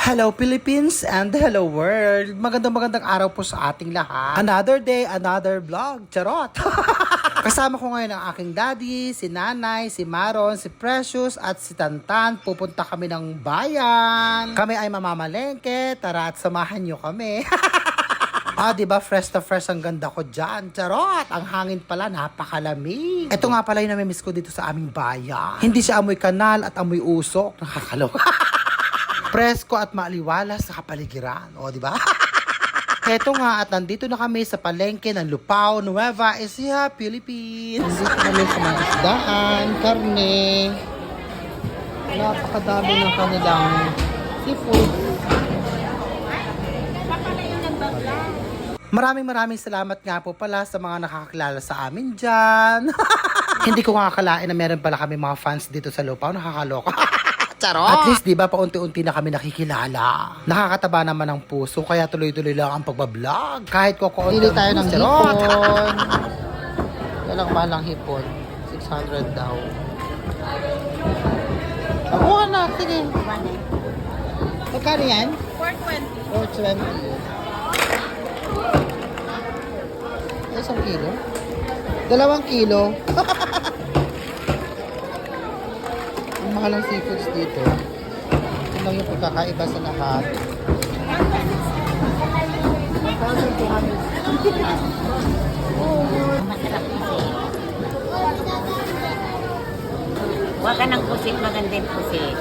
Hello Philippines and hello world! Magandang araw po sa ating lahat. Another day, another vlog. Charot! Kasama ko ngayon ang aking daddy, si nanay, si Maron, si Precious at si Tantan. Pupunta kami ng bayan. Kami ay mamamalengke. Tara at samahan nyo kami. Diba fresh to fresh ang ganda ko dyan. Charot! Ang hangin pala, napakalamig. Ito nga pala yung namimiss ko dito sa aming bayan. Hindi siya amoy kanal at amoy usok. Nakakaloka. Presko at maaliwalas sa kapaligiran. O, di ba? Heto nga at nandito na kami sa palengke ng Lupao, Nueva Ecija, Philippines. Nandito kami sa mga isdaan, karne. Napakadami ng kanilang seafood. Maraming salamat nga po pala sa mga nakakakilala sa amin dyan. Hindi ko nga akalain na meron pala kami mga fans dito sa Lupao. Nakakaloka. Charot. At least, di ba, paunti-unti na kami nakikilala. Nakakataba naman ang puso, kaya tuloy-tuloy lang ang pagbablog. Kahit kukuunti tayo ng hipon. Walang malang hipon. 600 daw. Ako na, sige. Magkano yan? 420. 420. Isang kilo? 2 kilo? Mahal ang seafoods dito. Ito lang yung pagkakaiba sa lahat. Masarap kasi. Huwag ka ng pusit, maganda yung pusit.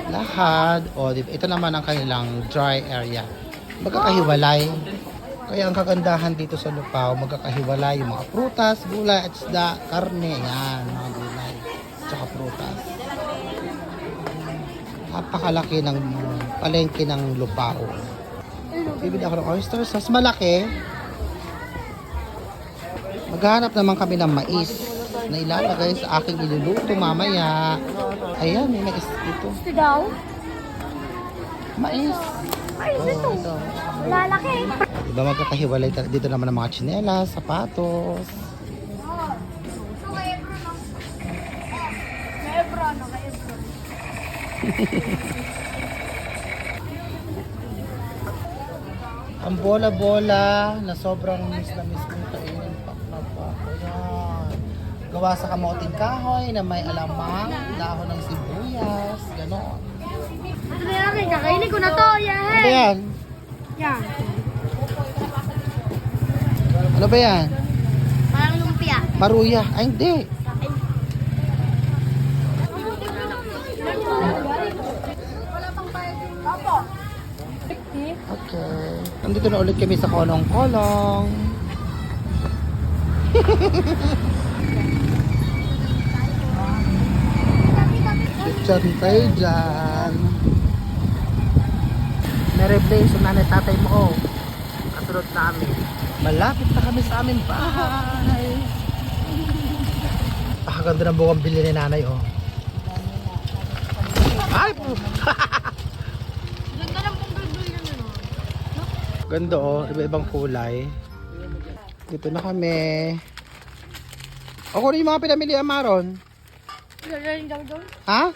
Lahat. Ito naman ang kanilang dry area. Magkakahiwalay. Kaya ang kagandahan dito sa Lupao, magkakahiwalay yung mga prutas, gulay, at isda, karne. Yan, mga gulay. Tsaka prutas. Napakalaki ng palengke ng Lupao. Bibili ako ng oysters. Mas malaki. Maghanap naman kami ng mais na ilalagay sa aking iluluto mamaya. Ayan, may mais dito. Ito daw? Mais. Ay, ito. Lalaki. Diba magkakahiwalay dito naman ang mga tsinelas, sapatos. Ang bola-bola na sobrang miss kong kainin. Ayan. Gawa sa kamoting kahoy na may alamang, dahon ng sibuyas, gano'n. Ito na yan, kakainin ko na to. Yeah. Ano yan? Yan. Ano ba yan? Parang lumpia. Paruya. Ay, hindi. Okay. Nandito na ulit kami sa kolong-kolong. Picture tayo dyan. Na-replace yung nanay tatay mo. Kasunod namin. Malapit na kami sa aming bahay. Ganda ng buwang bili ni nanay, oh. Ay po! Ganda lang pong gulgul yun, ano? Ganda, oh. Iba-ibang kulay. Dito na kami. Ako rin yung mga pinamili, Maron. Gagaling daw doon? Ha?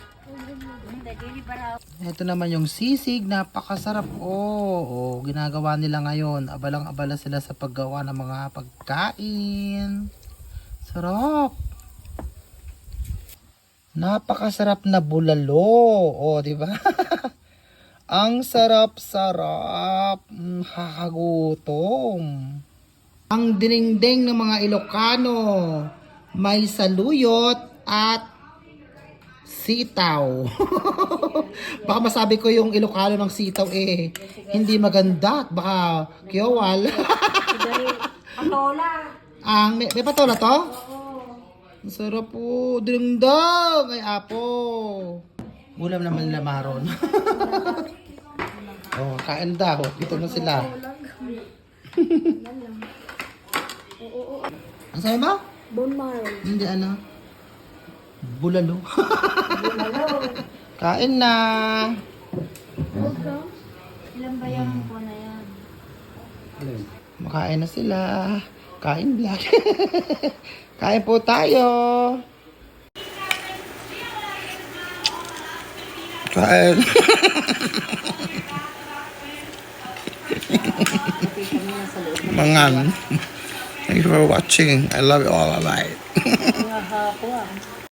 Ito naman yung sisig. Napakasarap. Oh, ginagawa nila ngayon. Abalang-abala sila sa paggawa ng mga pagkain. Sarap. Napakasarap na bulalo. Oh, di ba? Ang sarap-sarap. Hakagutom. Ang dinengdeng ng mga Ilocano. May saluyot at sitaw. Baka masabi ko yung Ilocano ng sitaw hindi maganda. Baka kiyowal. Patola. May patola to? Ang sarap po. Dingdang. Ay, apo. Ulam naman nila, Maron. Kain daw. Dito na sila. Ang sabi mo? Bone marrow. Hindi, ano? Bulalo. Kain na. Ilan ba yung po na yan? Makain na sila. Kain vlog. Kain po tayo. Kain. Mangan. Thank you for watching. I love you all. Bye.